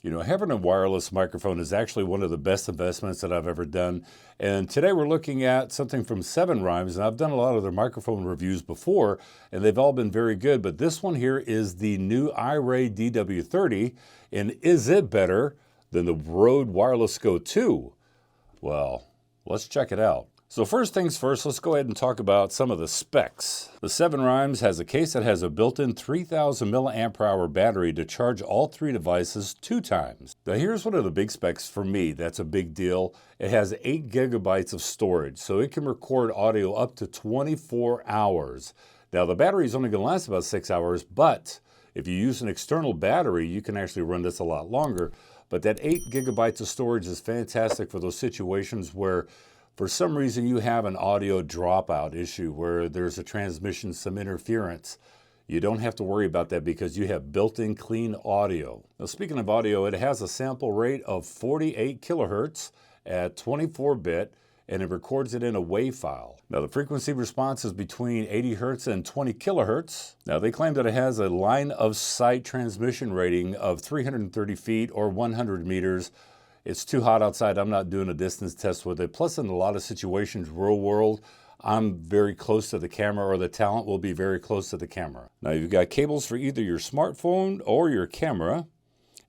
You know, having a wireless microphone is actually one of the best investments that I've ever done. And today we're looking at something from 7 Rhymes, and I've done a lot of their microphone reviews before, and they've all been very good. But this one here is the new iRay DW30, and is it better than the Rode Wireless Go 2? Well, let's check it out. So first things first, let's go ahead and talk about some of the specs. The 7 Rhymes has a case that has a built-in 3000 milliamp hour battery to charge all 3 devices 2 times. Now here's one of the big specs for me that's a big deal. It has 8 gigabytes of storage, so it can record audio up to 24 hours. Now the battery is only going to last about 6 hours, but if you use an external battery, you can actually run this a lot longer. But that 8 gigabytes of storage is fantastic for those situations where for some reason you have an audio dropout issue where there's a transmission, some interference. You don't have to worry about that because you have built-in clean audio. Now speaking of audio, it has a sample rate of 48 kilohertz at 24-bit, and it records it in a WAV file. Now the frequency response is between 80 hertz and 20 kilohertz. Now they claim that it has a line of sight transmission rating of 330 feet or 100 meters. It's too hot outside. I'm not doing a distance test with it. Plus, in a lot of situations, real world, I'm very close to the camera, or the talent will be very close to the camera. Now, you've got cables for either your smartphone or your camera.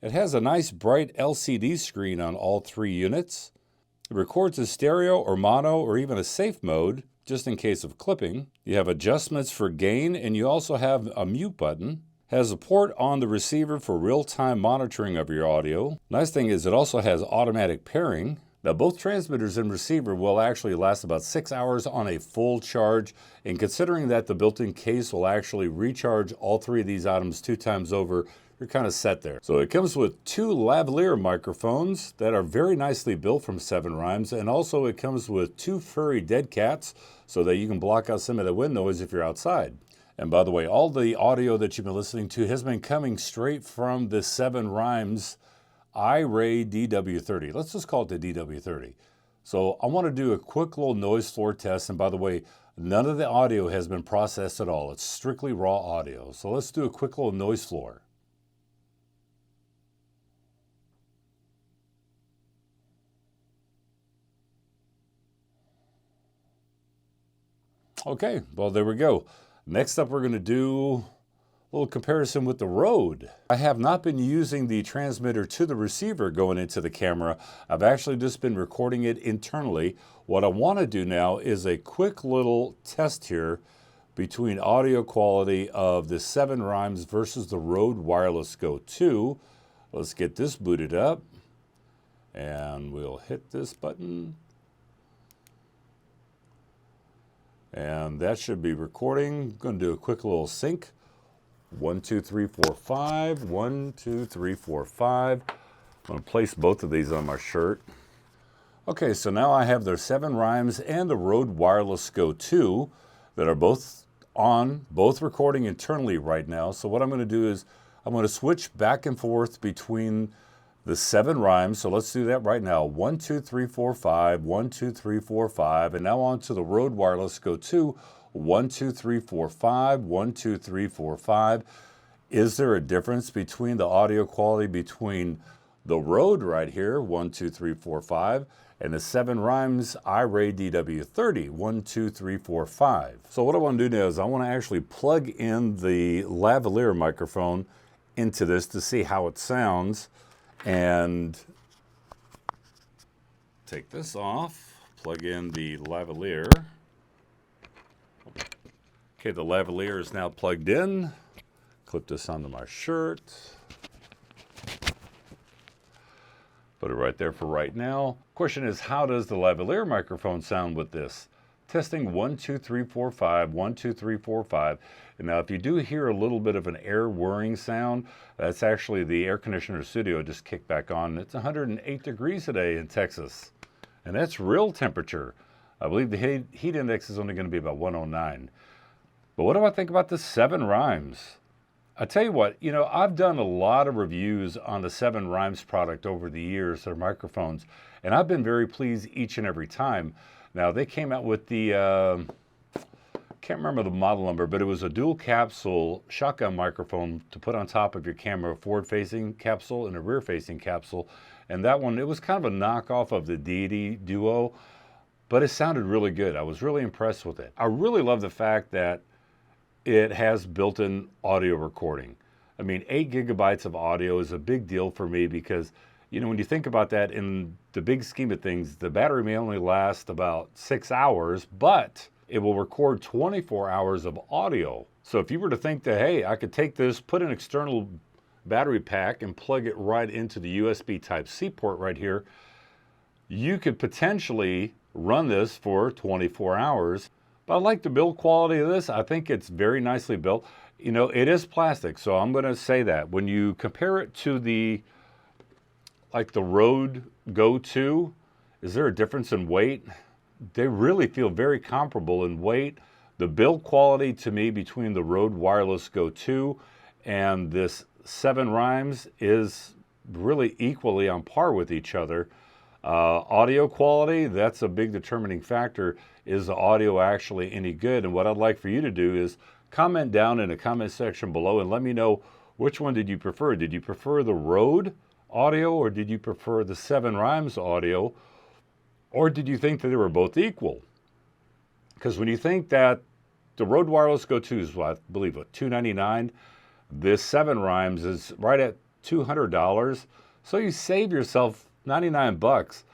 It has a nice bright LCD screen on all 3 units. It records as stereo or mono or even a safe mode, just in case of clipping. You have adjustments for gain, and you also have a mute button. Has a port on the receiver for real-time monitoring of your audio. Nice thing is it also has automatic pairing. Now both transmitters and receiver will actually last about 6 hours on a full charge, and considering that the built-in case will actually recharge all 3 of these items 2 times over, you're kind of set there. So it comes with 2 lavalier microphones that are very nicely built from 7 Rhymes, and also it comes with 2 furry dead cats so that you can block out some of the wind noise if you're outside. And by the way, all the audio that you've been listening to has been coming straight from the 7 Rhymes iRay DW30. Let's just call it the DW30. So I want to do a quick little noise floor test. And by the way, none of the audio has been processed at all. It's strictly raw audio. So let's do a quick little noise floor. Okay, well, there we go. Next up, we're going to do a little comparison with the Rode. I have not been using the transmitter to the receiver going into the camera. I've actually just been recording it internally. What I want to do now is a quick little test here between audio quality of the 7 Rhymes versus the Rode Wireless Go 2. Let's get this booted up, and we'll hit this button. And that should be recording. I'm going to do a quick little sync. 1, 2, 3, 4, 5. 1, 2, 3, 4, 5. I'm going to place both of these on my shirt. Okay, so now I have the 7 Rhymes and the Rode Wireless Go 2 that are both on, both recording internally right now. So what I'm going to do is I'm going to switch back and forth between the 7 Rhymes, so let's do that right now. 1, 2, 3, 4, 5, 1, 2, 3, 4, 5, and now on to the Rode Wireless Go 2. 1, 2, 3, 4, 5, 1, 2, 3, 4, 5. Is there a difference between the audio quality between the Rode right here, 1, 2, 3, 4, 5, and the 7 Rhymes iRay DW30, 1, 2, 3, 4, 5. So what I want to do now is I want to actually plug in the lavalier microphone into this to see how it sounds. And take this off, plug in the lavalier. Okay, the lavalier is now plugged in. Clip this onto my shirt. Put it right there for right now. Question is, how does the lavalier microphone sound with this? Testing 1, 2, 3, 4, 5, 1, 2, 3, 4, 5. And now if you do hear a little bit of an air whirring sound, that's actually the air conditioner studio just kicked back on. It's 108 degrees today in Texas. And that's real temperature. I believe the heat index is only going to be about 109. But what do I think about the 7 Rhymes? I tell you what, you know, I've done a lot of reviews on the 7 Rhymes product over the years, their microphones, and I've been very pleased each and every time. Now, they came out with the can't remember the model number, but it was a dual capsule shotgun microphone to put on top of your camera, a forward-facing capsule and a rear-facing capsule. And that one, it was kind of a knockoff of the DD Duo, but it sounded really good. I was really impressed with it. I really love the fact that it has built-in audio recording. I mean, 8 gigabytes of audio is a big deal for me because, you know, when you think about that in the big scheme of things, the battery may only last about 6 hours, but it will record 24 hours of audio. So if you were to think that, hey, I could take this, put an external battery pack and plug it right into the USB Type-C port right here, you could potentially run this for 24 hours. But I like the build quality of this. I think it's very nicely built. You know, it is plastic, so I'm gonna say that. When you compare it to the Rode Go 2, is there a difference in weight? They really feel very comparable in weight. The build quality to me between the Rode Wireless Go 2 and this 7 Rhymes is really equally on par with each other. Audio quality, that's a big determining factor. Is the audio actually any good? And what I'd like for you to do is comment down in the comment section below and let me know, which one did you prefer? Did you prefer the Rode audio, or did you prefer the 7 Rhymes audio? Or did you think that they were both equal? Because when you think that the Rode Wireless Go 2 is, what, I believe, what, $299, this 7 Rhymes is right at $200. So you save yourself 99 bucks.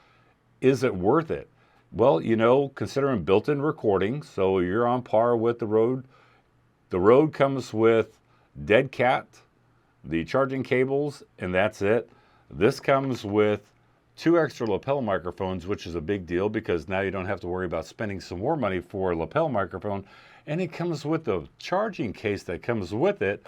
Is it worth it? Well, you know, considering built-in recording, so you're on par with the Rode. The Rode comes with dead cat, the charging cables, and that's it. This comes with 2 extra lapel microphones, which is a big deal because now you don't have to worry about spending some more money for a lapel microphone. And it comes with the charging case that comes with it,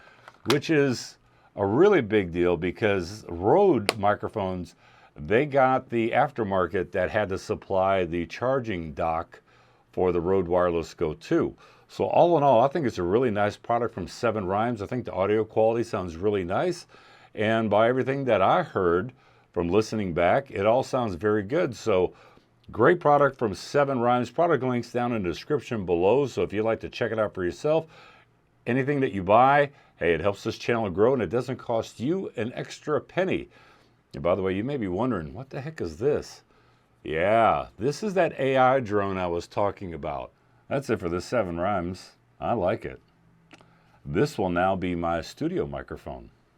which is a really big deal because Rode microphones, they got the aftermarket that had to supply the charging dock for the Rode Wireless Go 2. So all in all, I think it's a really nice product from 7 Rhymes. I think the audio quality sounds really nice. And by everything that I heard from listening back, it all sounds very good. So great product from 7 Rhymes. Product links down in the description below. So if you'd like to check it out for yourself, anything that you buy, hey, it helps this channel grow and it doesn't cost you an extra penny. And by the way, you may be wondering, what the heck is this? Yeah, this is that AI drone I was talking about. That's it for the 7 Rhymes. I like it. This will now be my studio microphone.